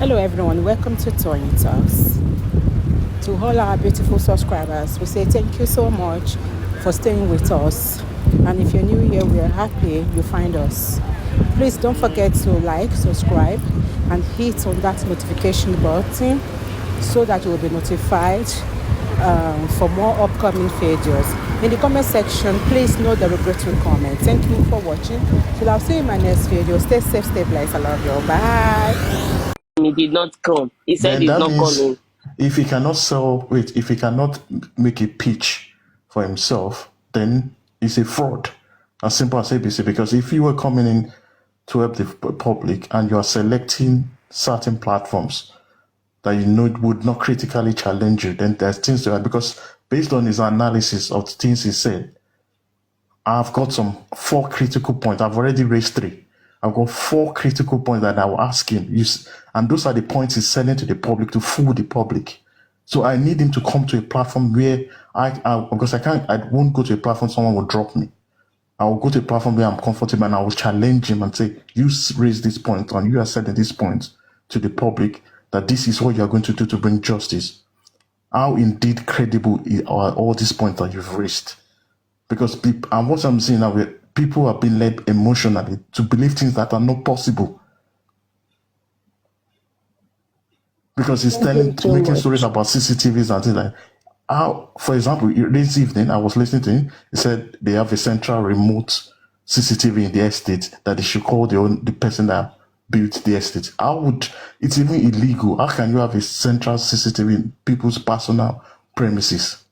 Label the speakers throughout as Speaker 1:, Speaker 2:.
Speaker 1: Hello everyone, welcome to Tony Talks. To all our beautiful subscribers, we say thank you so much for staying with us. And if you're new here, we are happy you find us. Please don't forget to like, subscribe, and hit on that notification button so that you will be notified for more upcoming videos. In the comment section, please no derogatory comment. Thank you for watching. Till I'll see you in my next video. Stay safe, stay blessed. I love you. Bye.
Speaker 2: He did not come. He said he's not coming.
Speaker 3: If he cannot make a pitch for himself, then it's a fraud. As simple as ABC. Because if you were coming in to help the public and you are selecting certain platforms that you know would not critically challenge you, then there's things to add. Because based on his analysis of the things he said, I've got 4 critical points. I've already raised 3. I've got 4 critical points that I will ask him. And those are the points he's sending to the public to fool the public. So I need him to come to a platform where because I won't go to a platform someone will drop me. I will go to a platform where I'm comfortable and I will challenge him and say, you raise this point and you are setting this point to the public that this is what you are going to do to bring justice. How indeed credible are all these points that you've raised? Because and what I'm saying now, people are being led emotionally to believe things that are not possible. Because he's making stories about CCTVs and things like how, for example, this evening I was listening to him. He said they have a central remote CCTV in the estate that they should call the person that built the estate. It's even illegal. How can you have a central CCTV in people's personal premises?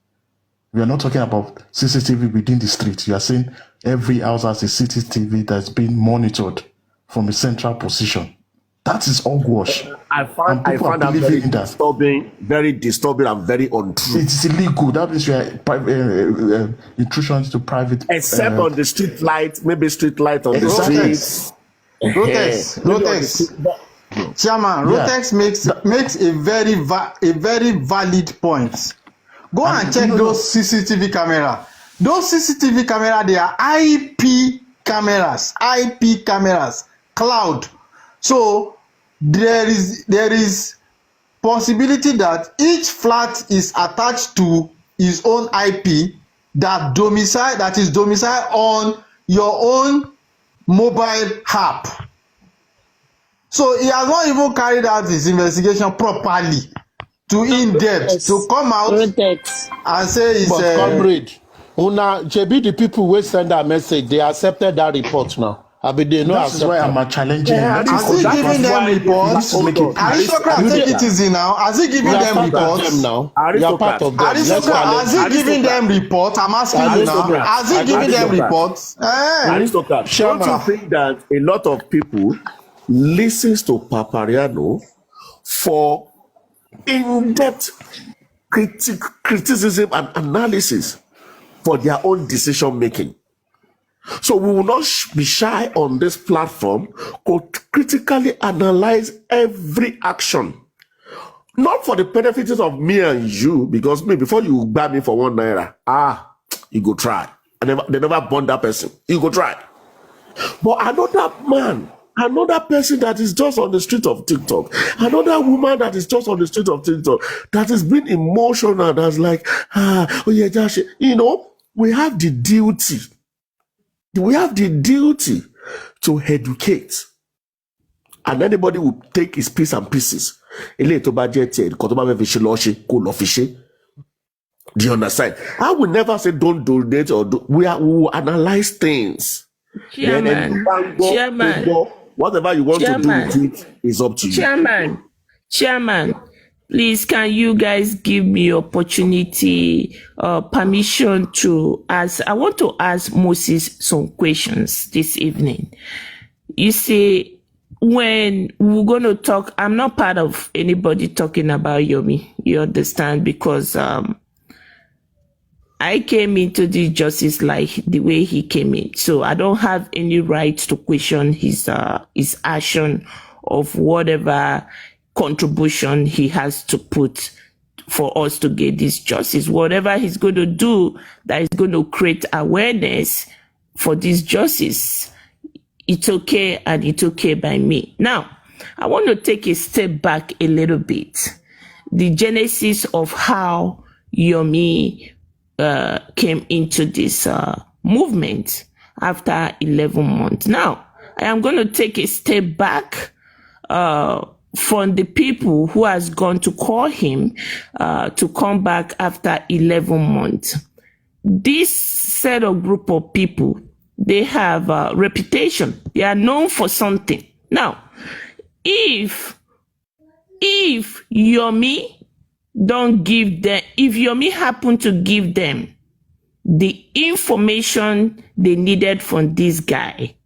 Speaker 3: We are not talking about CCTV within the street. You are saying every house has a CCTV that's being monitored from a central position. That is hogwash. I found
Speaker 4: that very disturbing and very untrue.
Speaker 3: It's illegal. That means you are intrusion into private.
Speaker 4: Except on the street light, maybe street light on the streets.
Speaker 5: Rotex. Chairman, Rotex makes a very valid point. Go and check those CCTV camera. Those CCTV camera, they are IP cameras, cloud. So there is possibility that each flat is attached to his own IP that is domiciled on your own mobile app. So he has not even carried out his investigation properly to in-depth to come out and say it's
Speaker 6: comrade. Una JB, the people who send that message, they accepted that report now. I mean, they know.
Speaker 3: That's why I'm challenging him.
Speaker 5: Has he given them reports? Aristocrat, take it easy now. Has he given them reports?
Speaker 6: You are part of them.
Speaker 5: Aristocrat, has he given them reports? I'm asking you now. Has he given them reports?
Speaker 4: Aristocrat, don't you think that a lot of people listens to Papariano for in-depth criticism and analysis for their own decision making? So we will not be shy on this platform to critically analyze every action. Not for the benefits of me and you, because before you buy me for ₦1, you go try. They never burn that person. You go try. But another person that is just on the street of TikTok, another woman that is just on the street of TikTok, that is being emotional, that's like, we have the duty. We have the duty to educate. And anybody will take his piece and pieces. Do you understand? I will never say don't donate or do. We will analyze things.
Speaker 2: Chairman.
Speaker 4: Whatever you want to do with it is up to you.
Speaker 2: Chairman, please, can you guys give me opportunity, permission to ask? I want to ask Moses some questions this evening. You see, when we're going to talk, I'm not part of anybody talking about Yomi. You understand? Because I came into the justice like the way he came in. So I don't have any right to question his action of whatever contribution he has to put for us to get this justice. Whatever he's going to do that is going to create awareness for this justice, it's okay, and it's okay by me. Now, I want to take a step back a little bit. The genesis of how Yomi came into this movement after 11 months. Now, I am going to take a step back from the people who has gone to call him to come back after 11 months. This set of group of people, they have a reputation. They are known for something. Now, if Yomi don't give them, if Yomi happen to give them the information they needed from this guy,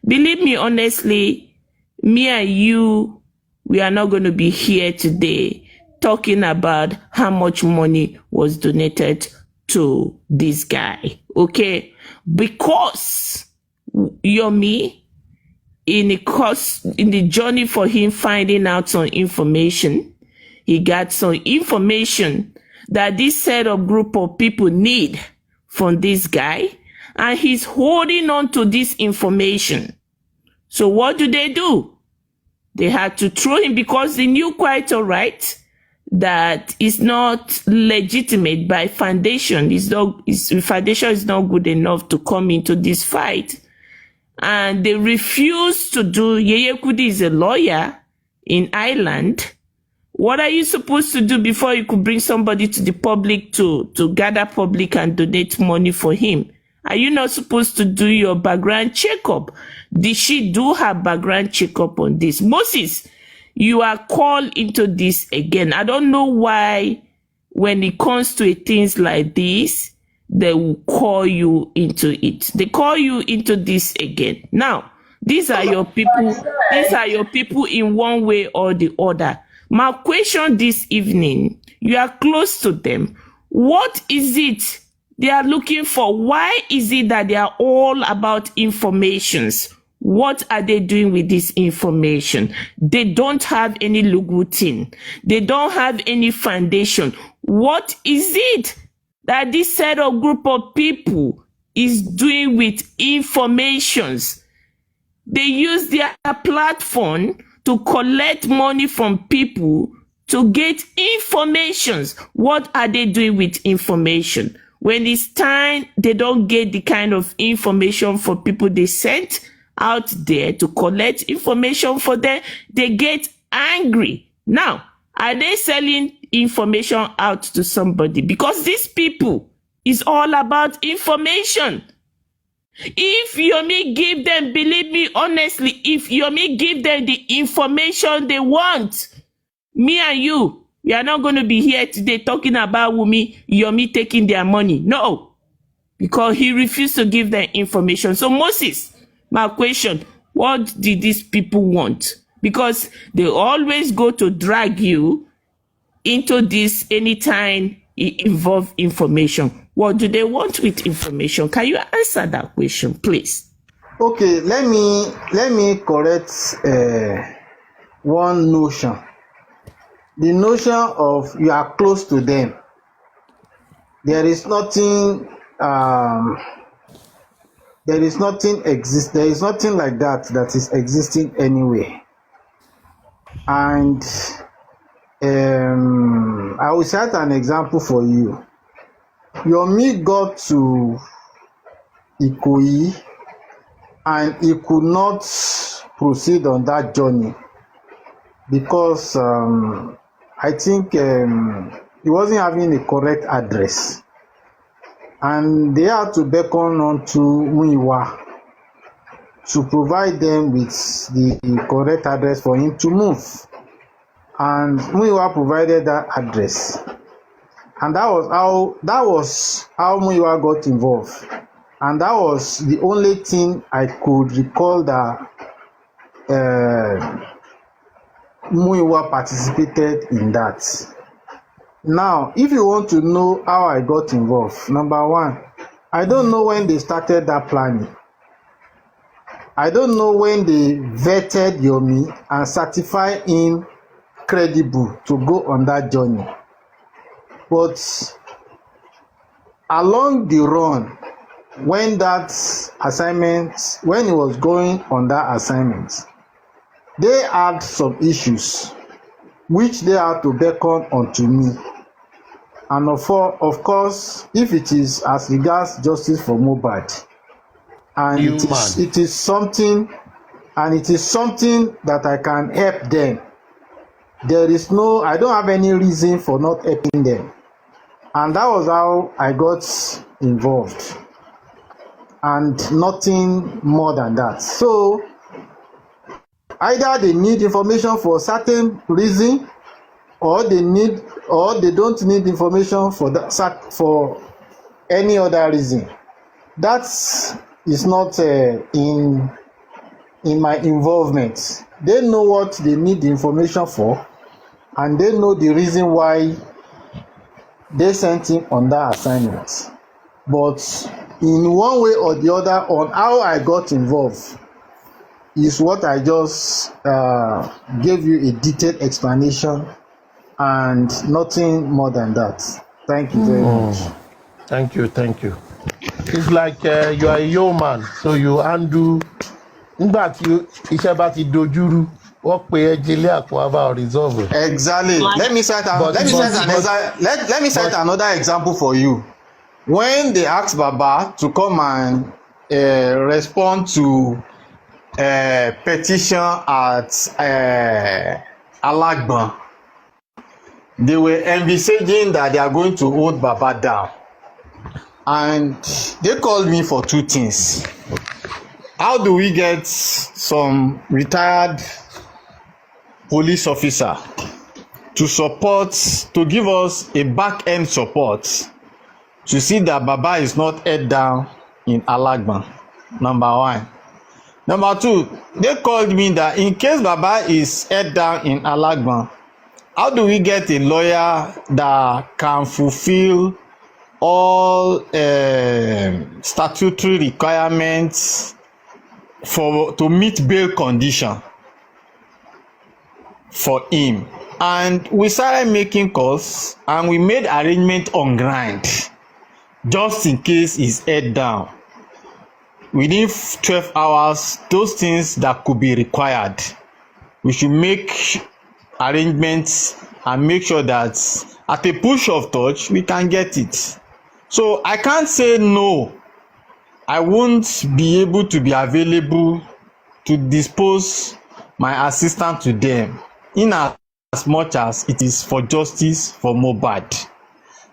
Speaker 2: believe me, honestly, me and you, we are not going to be here today talking about how much money was donated to this guy, okay? Because Yomi, in the journey for him finding out some information, he got some information that this set of group of people need from this guy, and he's holding on to this information. So what do? They had to throw him because they knew quite all right that it's not legitimate by foundation. Foundation is not good enough to come into this fight. And they refused to do. Yeye Kudi is a lawyer in Ireland. What are you supposed to do before you could bring somebody to the public to gather public and donate money for him? Are you not supposed to do your background checkup? Did she do her background checkup on this? Moses, you are called into this again. I don't know why when it comes to things like this, they will call you into it. They call you into this again. Now, these are your people. These are your people in one way or the other. My question this evening, you are close to them. What is it they are looking for? Why is it that they are all about informations? What are they doing with this information? They don't have any lugutin. They don't have any foundation. What is it that this set of group of people is doing with informations? They use their platform to collect money from people to get informations. What are they doing with information? When it's time, they don't get the kind of information for people they sent out there to collect information for them. They get angry. Now, are they selling information out to somebody? Because these people is all about information. If Yomi give them, believe me honestly, if Yomi give them the information they want, me and you, we are not going to be here today talking about Yomi taking their money. No, because he refused to give them information. So Moses, my question, what did these people want? Because they always go to drag you into this anytime it involves information. What do they want with information? Can you answer that question, please?
Speaker 5: Okay, let me correct one notion. The notion of you are close to them. There is nothing there is nothing like that is existing anywhere. And I will cite an example for you. Yomi got to Ikoyi and he could not proceed on that journey because I think he wasn't having a correct address, and they had to beckon on to Muiwa to provide them with the correct address for him to move, and Muiwa provided that address, and that was how Muiwa got involved, and that was the only thing I could recall that Muiwa participated in that. Now, if you want to know how I got involved, number one, I don't know when they started that planning. I don't know when they vetted Yomi and certified him credible to go on that journey. But along the run, when he was going on that assignment, they had some issues which they had to beckon unto me. And of course, if it is as regards justice for Mohbad, and it is something that I can help them, I don't have any reason for not helping them. And that was how I got involved, and nothing more than that. So either they need information for a certain reason, or they don't need information for any other reason. That is not in my involvement. They know what they need the information for, and they know the reason why they sent him on that assignment. But in one way or the other, on how I got involved is what I just gave you a detailed explanation, and nothing more than that. Thank you very much.
Speaker 6: Thank you. It's like you are a yeoman, so you undo. Nígbà tí iṣẹ́ bá ti dojúrú, wọ́n pe ẹjẹ ilé àpò àbá resolve.
Speaker 5: Exactly. Let me cite another example for you. When they asked Baba to come and respond to petition at Alagban, they were envisaging that they are going to hold Baba down, and they called me for two things. How do we get some retired police officer to give us a back end support to see that Baba is not head down in Alagban? Number one. Number two, they called me that in case Baba is head down in Alagban, how do we get a lawyer that can fulfill all statutory requirements to meet bail condition for him? And we started making calls, and we made arrangement on ground just in case he's head down. Within 12 hours, those things that could be required, we should make arrangements and make sure that at a push of touch we can get it. So I can't say no. I won't be able to be available to dispose my assistant to them, in as much as it is for justice for Mohbad.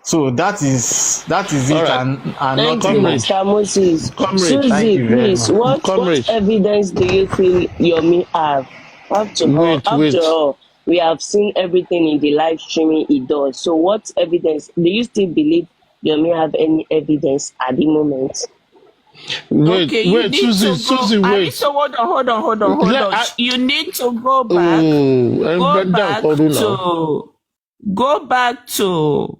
Speaker 5: So that is it.
Speaker 6: Right.
Speaker 5: And
Speaker 7: Thank
Speaker 5: nothing
Speaker 7: you,
Speaker 5: more.
Speaker 7: Mr. Moses.
Speaker 6: Comrade,
Speaker 5: thank
Speaker 7: Susie,
Speaker 5: you very
Speaker 7: please,
Speaker 5: much.
Speaker 7: what evidence do you feel Yomi have? After
Speaker 6: Wait.
Speaker 7: all, we have seen everything in the live streaming he does. So what evidence? Do you still believe Yomi have any evidence at the moment?
Speaker 2: Okay, you
Speaker 6: Wait,
Speaker 2: need to
Speaker 6: Susie,
Speaker 2: go.
Speaker 6: wait.
Speaker 2: So hold on. You need to go back. Go back to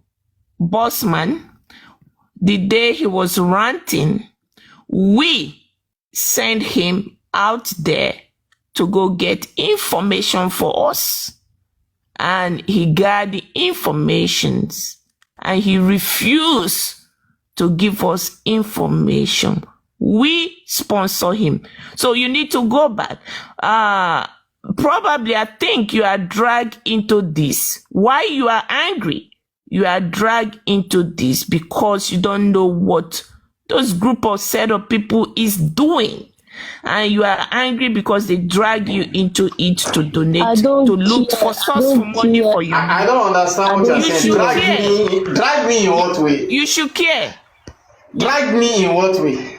Speaker 2: Bossman. The day he was ranting, we sent him out there to go get information for us, and he got the informations, and he refused to give us information. We sponsor him. So you need to go back. Probably, I think you are dragged into this. Why you are angry? You are dragged into this because you don't know what those group of set of people is doing. And you are angry because they drag you into it to donate, to look for source for money for you.
Speaker 5: I don't understand what you're saying. Drag me in what way?
Speaker 2: You should care.
Speaker 5: Drag me in what way?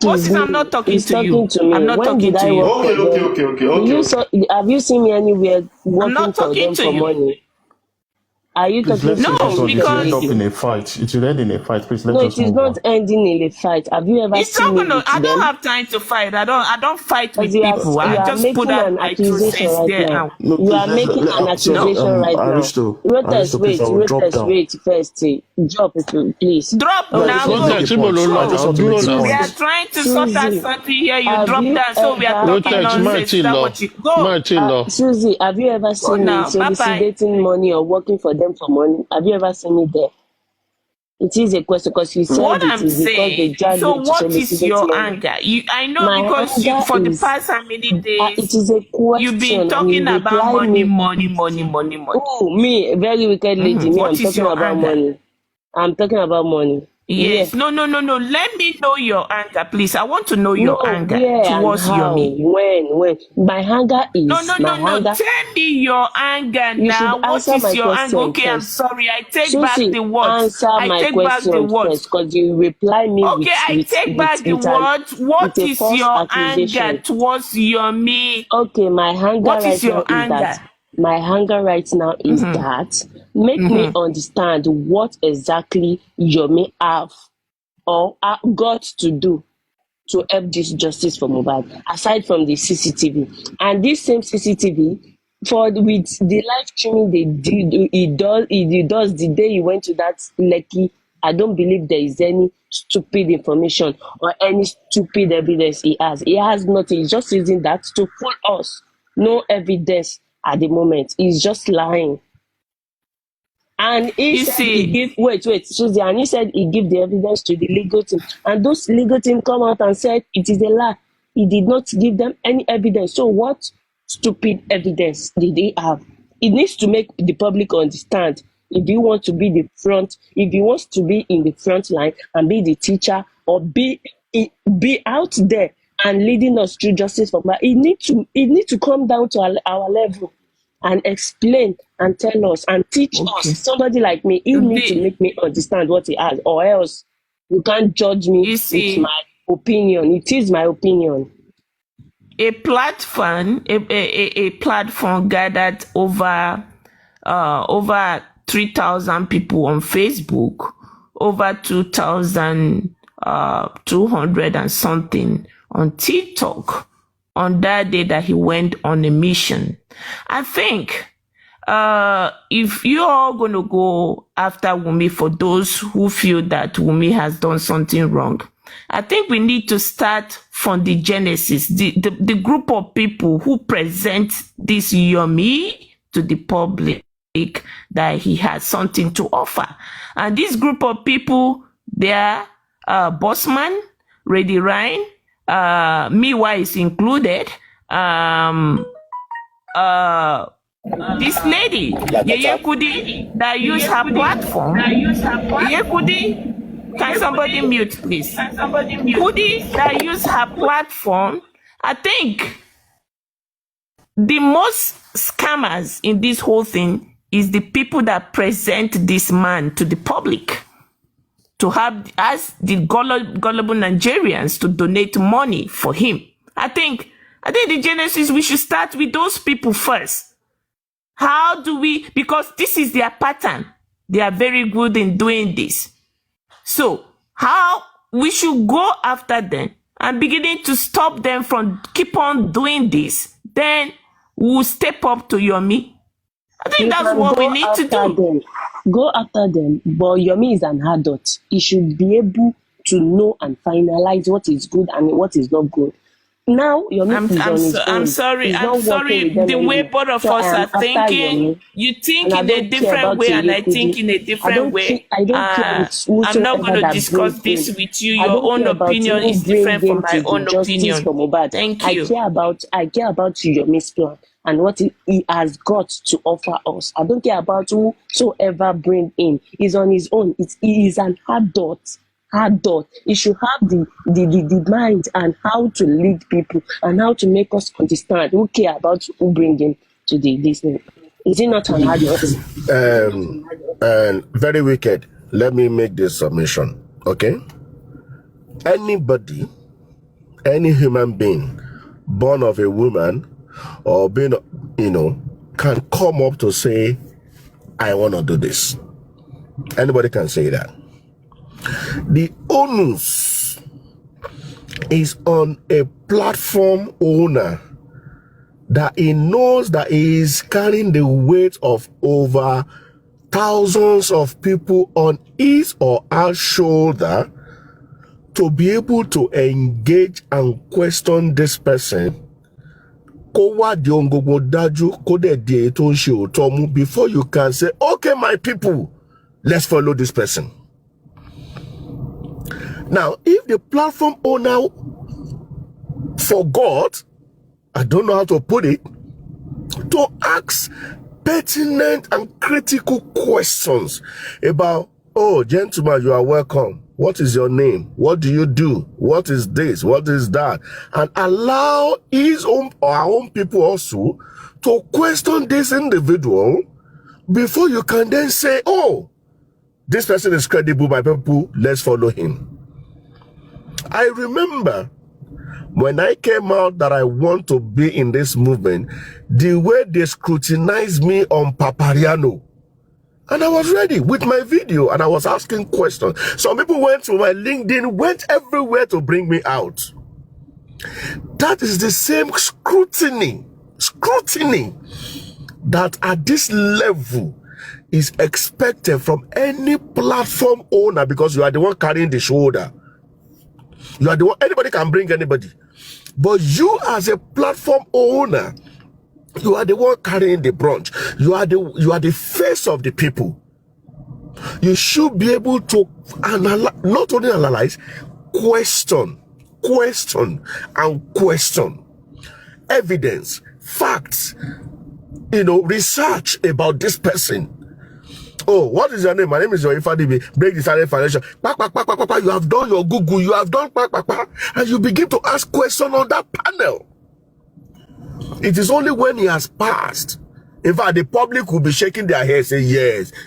Speaker 2: Moses, I'm not talking to you.
Speaker 7: I'm not talking to you.
Speaker 5: Okay.
Speaker 7: Have you seen me anywhere
Speaker 2: I'm not
Speaker 7: working for
Speaker 2: talking
Speaker 7: them
Speaker 2: to
Speaker 7: for
Speaker 2: you.
Speaker 7: money? Are you
Speaker 3: Please,
Speaker 7: talking
Speaker 3: let's
Speaker 7: to
Speaker 2: No,
Speaker 3: it
Speaker 7: me?
Speaker 3: will end up
Speaker 2: because
Speaker 3: in a fight. It will end in a fight. Please, let
Speaker 7: No,
Speaker 3: us
Speaker 7: it is
Speaker 3: move
Speaker 7: not
Speaker 3: on.
Speaker 7: ending in a fight. Have you ever
Speaker 2: it's
Speaker 7: seen
Speaker 2: not
Speaker 7: me
Speaker 2: gonna.
Speaker 7: with
Speaker 2: I don't
Speaker 7: them?
Speaker 2: have time to fight. I don't fight with
Speaker 7: Because
Speaker 2: people.
Speaker 7: you
Speaker 2: I
Speaker 7: are
Speaker 2: just put
Speaker 7: making
Speaker 2: out
Speaker 7: an
Speaker 2: my 2
Speaker 7: accusation
Speaker 2: cents
Speaker 7: right
Speaker 2: there.
Speaker 7: now.
Speaker 3: No,
Speaker 7: You
Speaker 3: please,
Speaker 7: are making an accusation right now.
Speaker 3: Aristo,
Speaker 7: Wait,
Speaker 3: please, I will drop down.
Speaker 7: wait first. Drop it, please.
Speaker 2: Drop
Speaker 3: No, I
Speaker 2: now.
Speaker 3: just want to
Speaker 2: Go.
Speaker 3: make a point. I just want to make a
Speaker 2: We
Speaker 3: point.
Speaker 2: are trying to sort out
Speaker 7: Susie,
Speaker 2: something here. You
Speaker 7: have
Speaker 2: drop
Speaker 7: you
Speaker 2: that, so we are
Speaker 7: ever
Speaker 2: talking nonsense. Is that what you go?
Speaker 7: Susie, have you ever
Speaker 2: Go
Speaker 7: seen me
Speaker 2: now. Bye bye.
Speaker 7: soliciting money or working for them for money? Have you ever seen me there? It is a question because you said
Speaker 2: What
Speaker 7: it
Speaker 2: I'm
Speaker 7: is because they
Speaker 2: saying,
Speaker 7: drag
Speaker 2: so
Speaker 7: him to
Speaker 2: what is
Speaker 7: solicit
Speaker 2: your
Speaker 7: money.
Speaker 2: anger? I know
Speaker 7: My
Speaker 2: because
Speaker 7: anger
Speaker 2: for the
Speaker 7: is,
Speaker 2: past how many
Speaker 7: it
Speaker 2: days
Speaker 7: is a
Speaker 2: you've been
Speaker 7: question and you
Speaker 2: talking about
Speaker 7: reply
Speaker 2: money,
Speaker 7: me.
Speaker 2: money, money, money, money.
Speaker 7: Oh, me, a very wicked lady. Me, I'm
Speaker 2: What is
Speaker 7: talking
Speaker 2: your
Speaker 7: about
Speaker 2: anger?
Speaker 7: money. I'm talking about money.
Speaker 2: Yes.
Speaker 7: Where?
Speaker 2: No. Let me know your anger, please. I want to know your
Speaker 7: No,
Speaker 2: anger
Speaker 7: where and
Speaker 2: towards
Speaker 7: how?
Speaker 2: Yomi.
Speaker 7: When? My anger is, my
Speaker 2: No.
Speaker 7: anger.
Speaker 2: Tell me your anger
Speaker 7: You should
Speaker 2: now. What
Speaker 7: answer
Speaker 2: is
Speaker 7: my
Speaker 2: your anger?
Speaker 7: question
Speaker 2: Okay, I'm
Speaker 7: first.
Speaker 2: sorry. I take back
Speaker 7: Susie,
Speaker 2: the words.
Speaker 7: answer
Speaker 2: I
Speaker 7: my
Speaker 2: take back the
Speaker 7: question
Speaker 2: words.
Speaker 7: first, because you reply me
Speaker 2: Okay, I take back the words.
Speaker 7: with
Speaker 2: What
Speaker 7: a
Speaker 2: is
Speaker 7: false
Speaker 2: your anger
Speaker 7: accusation.
Speaker 2: towards Yomi?
Speaker 7: Okay, my anger
Speaker 2: What is
Speaker 7: right now
Speaker 2: your
Speaker 7: is
Speaker 2: anger?
Speaker 7: that make me understand what exactly Yomi have or got to do to help this justice for Mohbad, aside from the CCTV. And this same CCTV, with the live streaming they did, it does the day he went to that Lekki. I don't believe there is any stupid information or any stupid evidence he has. He has nothing. He's just using that to fool us. No evidence at the moment. He's just lying. And he
Speaker 2: You
Speaker 7: said he
Speaker 2: see,
Speaker 7: gave, Susie, and he said he gave the evidence to the legal team. And those legal team come out and said it is a lie. He did not give them any evidence. So what stupid evidence did they have? It needs to make the public understand if you want to be if he wants to be in the front line and be the teacher or be out there and leading us through justice for Mohbad, he need to come down to our level and explain and tell us and teach us.
Speaker 2: okay.
Speaker 7: Somebody like me, he need to make me understand what he has, or else you can't judge me
Speaker 2: You
Speaker 7: with
Speaker 2: see,
Speaker 7: my opinion. It is my opinion.
Speaker 2: a platform gathered over 3,000 people on Facebook, over 2,200 and something on TikTok on that day that he went on a mission. I think if you're all going to go after Wunmi for those who feel that Wunmi has done something wrong, I think we need to start from the genesis, the group of people who present this Yomi to the public that he has something to offer. And this group of people, they are Bossman, Reddy Ryan, Miwa is included, this lady, Yeye Kudi, that use her platform. Yeye Kudi, can somebody mute, please? Kudi, that use her platform. I think the most scammers in this whole thing is the people that present this man to the public, to have as the gullible Nigerians to donate money for him. I think the genesis, we should start with those people first. How do we, because this is their pattern. They are very good in doing this. So how we should go after them and beginning to stop them from keep on doing this. Then we'll step up to Yomi. I think that's what we need to do.
Speaker 7: Go after them, but Yomi is an adult. He should be able to know and finalize what is good and what is not good. Now Yomi is on his own.
Speaker 2: I'm sorry. The way both of us are thinking, you think in a different way and I think in a different way.
Speaker 7: I don't care with
Speaker 2: I'm not going to discuss this with you. Your own opinion is different from my own opinion. Thank you.
Speaker 7: I care about Yomi's plan and what he has got to offer us. I don't care about whosoever bring in. He's on his own. He is an adult. He should have the mind and how to lead people and how to make us understand who care about who bring him to the listening. Is he not an adult?
Speaker 4: And very wicked. Let me make this submission, okay? Anybody, any human being born of a woman or being, can come up to say, I want to do this. Anybody can say that. The onus is on a platform owner that he knows that he is carrying the weight of over thousands of people on his or her shoulder to be able to engage and question this person. Before you can say, okay, my people, let's follow this person. Now, if the platform owner forgot, I don't know how to put it, to ask pertinent and critical questions about, oh, gentlemen, you are welcome. What is your name? What do you do? What is this? What is that? And allow his own or our own people also to question this individual before you can then say, oh, this person is credible, my people, let's follow him. I remember when I came out that I want to be in this movement, the way they scrutinized me on Papariano. And I was ready with my video and I was asking questions. Some people went to my LinkedIn, went everywhere to bring me out. That is the same scrutiny that at this level is expected from any platform owner, because you are the one carrying the shoulder. You are the one, anybody can bring anybody. But you as a platform owner, you are the one carrying the brunt. You are the face of the people. You should be able to not only analyze, question, evidence, facts, research about this person. Oh, what is your name? My name is Yomi Fabiyi. Break the silent financial. You have done your Google. You have done and you begin to ask questions on that panel. It is only when he has passed. In fact, the public will be shaking their heads, saying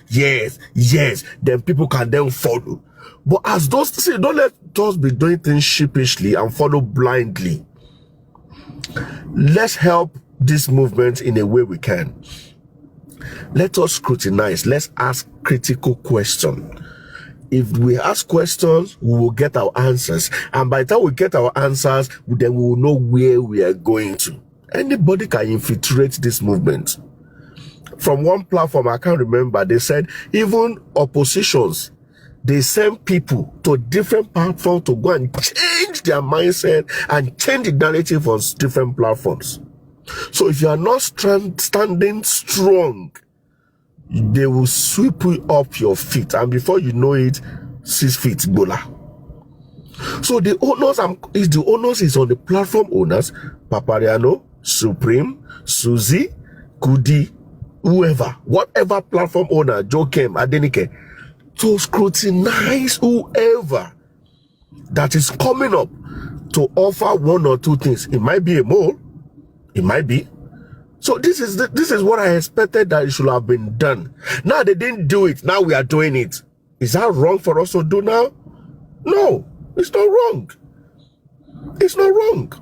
Speaker 4: yes. Then people can then follow. But as those say, don't let us be doing things sheepishly and follow blindly. Let's help this movement in a way we can. Let us scrutinize. Let's ask critical questions. If we ask questions, we will get our answers. And by the time we get our answers, then we will know where we are going to. Anybody can infiltrate this movement. From one platform, I can't remember, they said even oppositions, they send people to different platforms to go and change their mindset and change the narrative on different platforms. So if you are not standing strong, they will sweep you up your feet, and before you know it, 6 feet bola. So the onus is on the platform owners, Papariano, Supreme, Suzy, Kudi, whoever, whatever platform owner, Jokem, Adenike, to scrutinize whoever that is coming up to offer one or two things. It might be a mole, it might be. So this is what I expected that it should have been done. Now they didn't do it. Now we are doing it. Is that wrong for us to do now? No, it's not wrong. It's not wrong.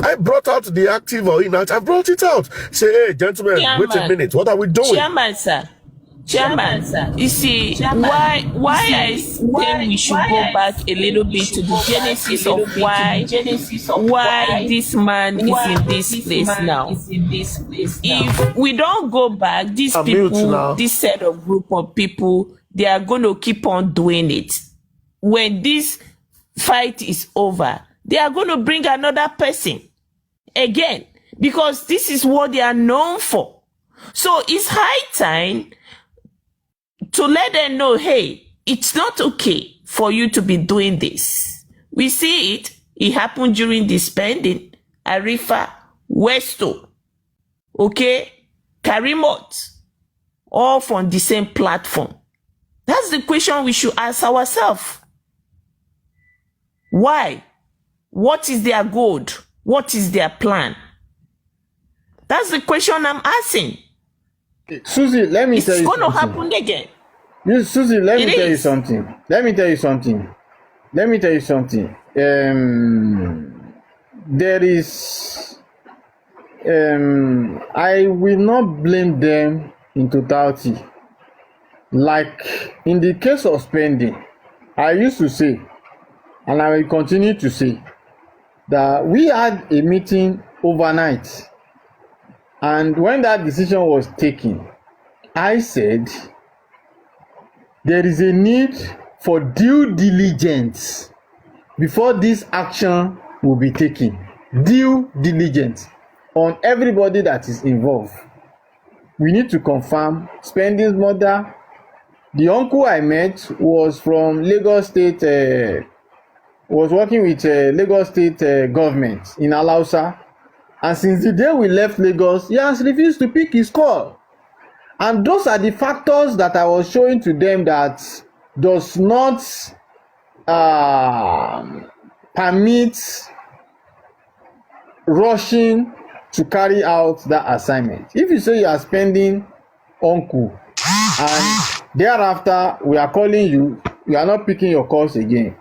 Speaker 4: I brought out the active or inactive. I brought it out. Say, hey, gentlemen, wait a minute. What are we doing?
Speaker 2: Chairman, you see, why I think we should go back a little bit to the genesis of why this man is in this place now. If we don't go back, these people, this set of group of people, they are going to keep on doing it. When this fight is over, they are going to bring another person again, because this is what they are known for. So it's high time to let them know, hey, it's not okay for you to be doing this. We see it. It happened during the spending. Arifa, Westo, okay, Karimot, all from the same platform. That's the question we should ask ourselves. Why? What is their goal? What is their plan? That's the question I'm asking.
Speaker 5: Susie, let me tell you something.
Speaker 2: It's going to happen again.
Speaker 5: Susie, let me tell you something. There is, I will not blame them in totality. Like in the case of spending, I used to say, and I will continue to say, that we had a meeting overnight, and when that decision was taken, I said there is a need for due diligence before this action will be taken. Due diligence on everybody that is involved. We need to confirm spending's mother, The uncle I met was from Lagos State, was working with Lagos State government in Alausa. And since the day we left Lagos, he has refused to pick his call. And those are the factors that I was showing to them that does not permit rushing to carry out that assignment. If you say you are spending uncle and thereafter we are calling you, you are not picking your calls again.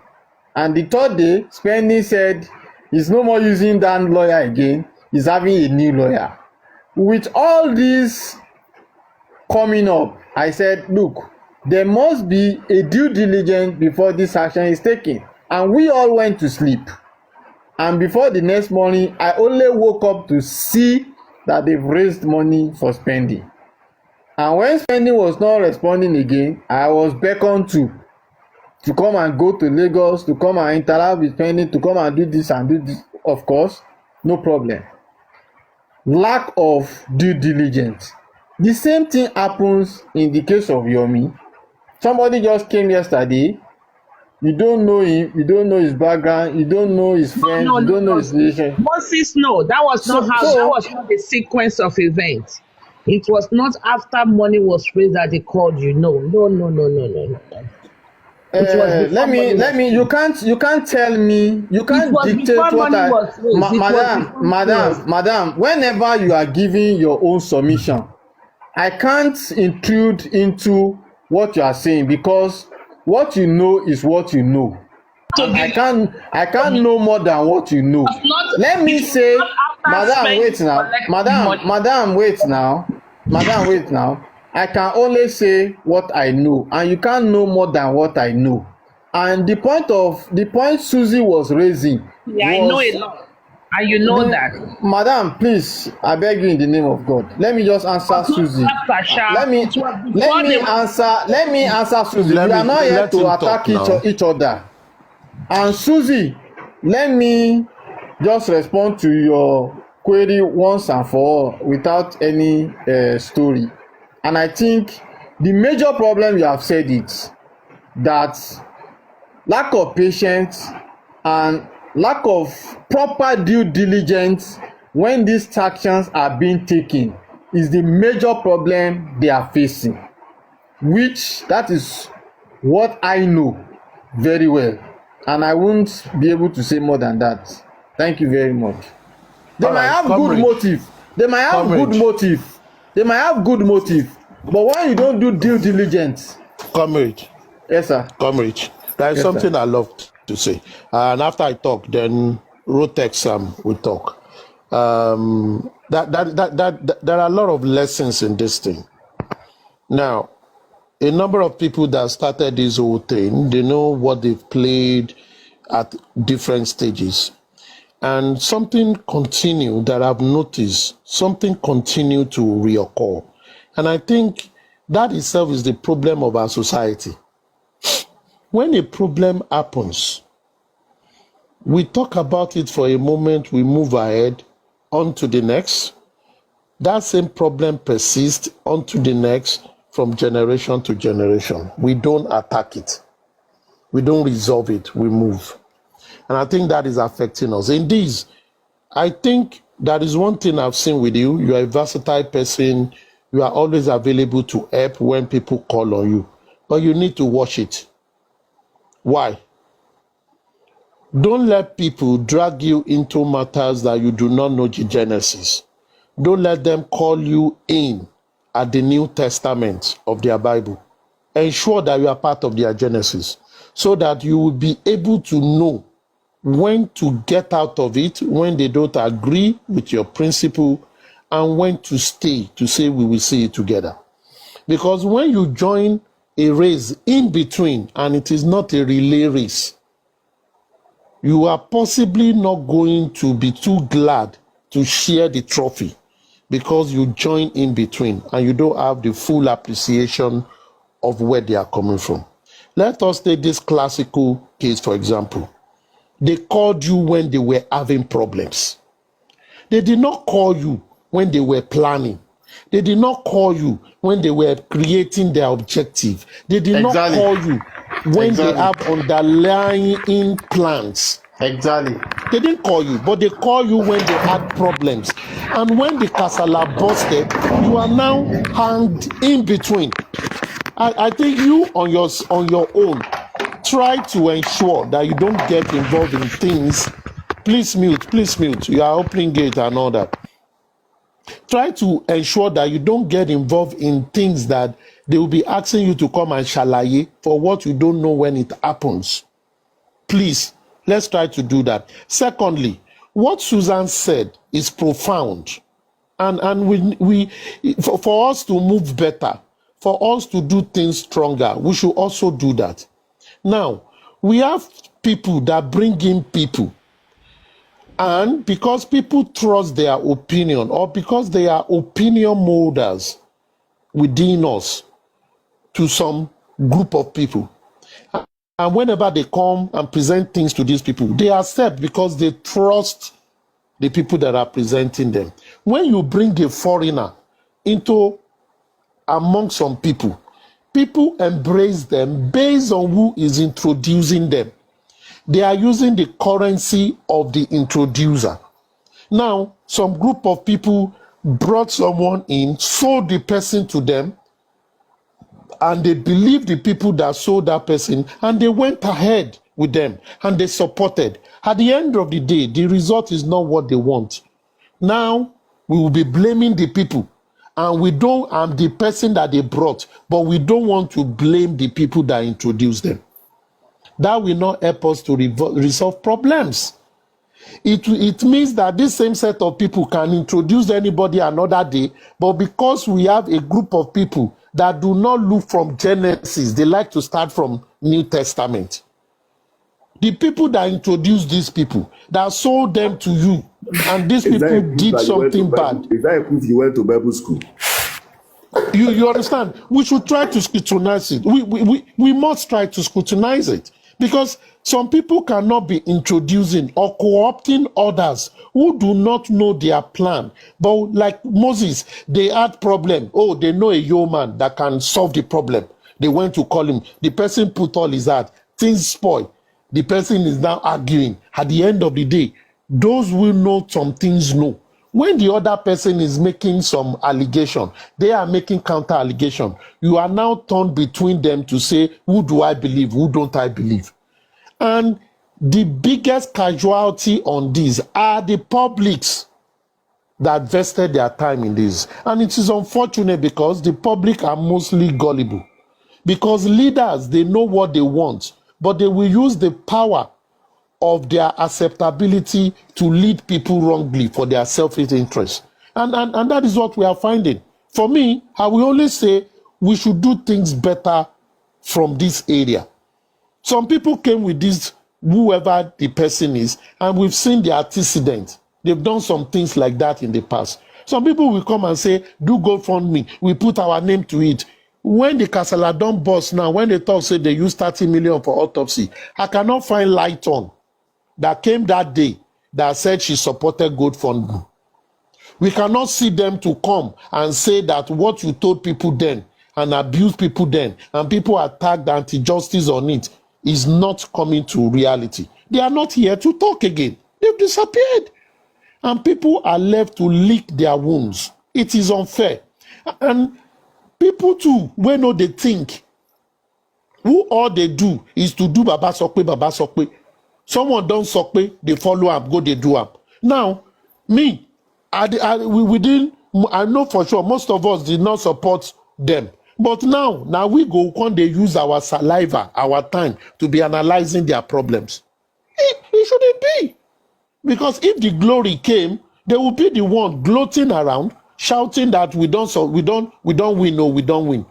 Speaker 5: And the third day, spending said he's no more using that lawyer again, he's having a new lawyer. With all this coming up, I said, look, there must be a due diligence before this action is taken. And we all went to sleep. And before the next morning, I only woke up to see that they've raised money for spending. And when spending was not responding again, I was beckoned to come and go to Lagos, to come and interact with spending, to come and do this and do this. Of course, no problem. Lack of due diligence. The same thing happens in the case of Yomi. Somebody just came yesterday. You don't know him, you don't know his background, you don't know his friends, you don't know his relation.
Speaker 2: Moses, no, that was not that was not the sequence of events. It was not after money was raised that they called you. No.
Speaker 5: Let me. You can't tell me. You can't dictate what madam. Whenever you are giving your own submission, I can't intrude into what you are saying because what you know is what you know. I can't know more than what you know. Let me say, madam, wait now. Madam, wait now. I can only say what I know, and you can't know more than what I know. And the point Susie was raising.
Speaker 2: Yeah, I know a lot, and you know that.
Speaker 5: Madam, please, I beg you in the name of God. Let me just answer Susie. Let me answer Susie. We are not here to attack each other. And Susie, let me just respond to your query once and for all without any story. And I think the major problem you have said is that lack of patience and lack of proper due diligence when these actions are being taken is the major problem they are facing, which that is what I know very well, and I won't be able to say more than that. Thank you very much. They might have good motive. They might have good motive. But when you don't do due diligence.
Speaker 6: Comrade.
Speaker 5: Yes, sir.
Speaker 6: Comrade. There is something I love to say. And after I talk, then Rotex will talk. There are a lot of lessons in this thing. Now, a number of people that started this whole thing, they know what they've played at different stages. And something continue that I've noticed, something continue to reoccur. And I think that itself is the problem of our society. When a problem happens, we talk about it for a moment, we move ahead on to the next. That same problem persists on to the next from generation to generation. We don't attack it. We don't resolve it. We move. And I think that is affecting us. In this, I think that is one thing I've seen with you. You are a versatile person. You are always available to help when people call on you. But you need to watch it. Why? Don't let people drag you into matters that you do not know the genesis. Don't let them call you in at the New Testament of their Bible. Ensure that you are part of their genesis so that you will be able to know when to get out of it, when they don't agree with your principle, and when to stay, to say we will see it together. Because when you join a race in between, and it is not a relay race, you are possibly not going to be too glad to share the trophy because you join in between and you don't have the full appreciation of where they are coming from. Let us take this classical case, for example. They called you when they were having problems. They did not call you when they were planning. They did not call you when they were creating their objective. They did not
Speaker 5: Exactly.
Speaker 6: call you when they
Speaker 5: Exactly.
Speaker 6: have underlying plans.
Speaker 5: Exactly.
Speaker 6: They didn't call you, but they call you when they had problems. And when the casala busted, you are now hanged in between. I think you on your own try to ensure that you don't get involved in things. Please mute. You are opening gate and all that. Try to ensure that you don't get involved in things that they will be asking you to come and shalaye for what you don't know when it happens. Please, let's try to do that. Secondly, what Susan said is profound. And we for us to move better, for us to do things stronger, we should also do that. Now, we have people that bring in people. And because people trust their opinion, or because they are opinion molders within us to some group of people, and whenever they come and present things to these people, they accept because they trust the people that are presenting them. When you bring a foreigner into among some people, people embrace them based on who is introducing them. They are using the currency of the introducer. Now, some group of people brought someone in, sold the person to them, and they believed the people that sold that person, and they went ahead with them, and they supported. At the end of the day, the result is not what they want. Now, we will be blaming the people, and the person that they brought, but we don't want to blame the people that introduced them. That will not help us to resolve problems. It means that this same set of people can introduce anybody another day, but because we have a group of people that do not look from Genesis, they like to start from New Testament. The people that introduced these people, that sold them to you, and these people did something bad.
Speaker 4: Is that a proof you went to Bible school?
Speaker 6: You understand? We should try to scrutinize it. We must try to scrutinize it. Because some people cannot be introducing or co-opting others who do not know their plan. But like Moses, they had problem. Oh, they know a Yomi that can solve the problem. They went to call him. The person put all his heart. Things spoil. The person is now arguing. At the end of the day, those who know some things know. When the other person is making some allegation, they are making counter allegation. You are now turned between them to say, who do I believe? Who don't I believe? And the biggest casualty on this are the publics that vested their time in this. And it is unfortunate because the public are mostly gullible. Because leaders, they know what they want, but they will use the power of their acceptability to lead people wrongly for their selfish interest. And that is what we are finding. For me, I will only say we should do things better from this area. Some people came with this, whoever the person is, and we've seen the antecedent. They've done some things like that in the past. Some people will come and say, do GoFundMe. We put our name to it. When the Kasala don burst now, when they talk, say they use 30 million for autopsy, I cannot find light on that came that day that said she supported GoFundMe. We cannot see them to come and say that what you told people then and abused people then and people attacked anti-justice on it is not coming to reality. They are not here to talk again. They've disappeared. And people are left to lick their wounds. It is unfair. And people too, when they think, who all they do is to do Baba Sokwe. Someone don't Sokwe, they follow up, go they do up. Now, me, I know for sure most of us did not support them. But now we go when they use our saliva, our time to be analyzing their problems. It shouldn't be. Because if the glory came, they will be the one gloating around, shouting that we don't win, no, we don't win.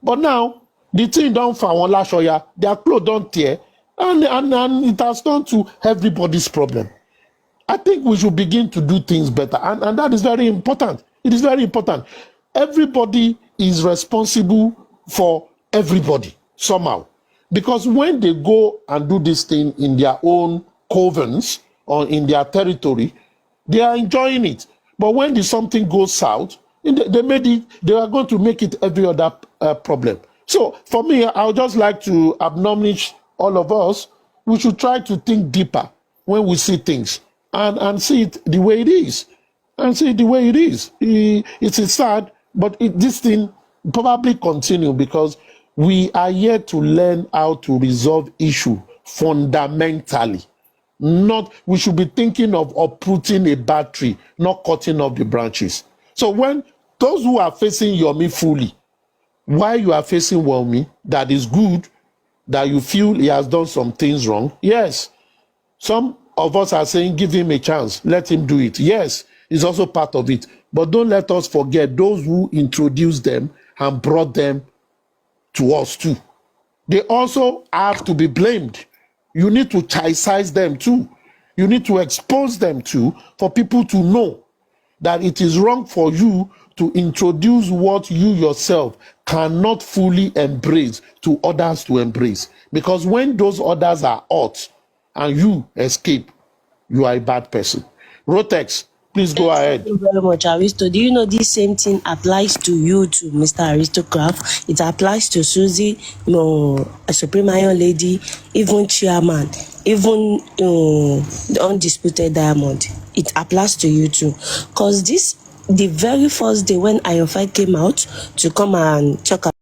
Speaker 6: But now, the thing don't find last year, their clothes don't tear, and it has turned to everybody's problem. I think we should begin to do things better, and that is very important. It is very important. Everybody is responsible for everybody somehow. Because when they go and do this thing in their own covens or in their territory, they are enjoying it. But when something goes south, They made it, they are going to make it every other problem. So for me, I would just like to admonish all of us, we should try to think deeper when we see things and see it the way it is. And see it the way it is. It's sad, but this thing probably continue because we are here to learn how to resolve issue fundamentally. Not, we should be thinking of uprooting a bad tree, not cutting off the branches. So when those who are facing Yomi fully, while you are facing Yomi, that is good, that you feel he has done some things wrong, yes. Some of us are saying, give him a chance, let him do it. Yes, it's also part of it. But don't let us forget those who introduced them and brought them to us too. They also have to be blamed. You need to chastise them too. You need to expose them too for people to know that it is wrong for you to introduce what you yourself cannot fully embrace to others to embrace. Because when those others are hurt and you escape, you are a bad person. Rotex, please go ahead.
Speaker 7: Thank you very much, Aristo. Do you know this same thing applies to you too, Mr. Aristocrat? It applies to Susie, a Supreme Iron Lady, even Chairman, even the Undisputed Diamond. It applies to you too. Because the very first day when Iron Fight came out to come and check out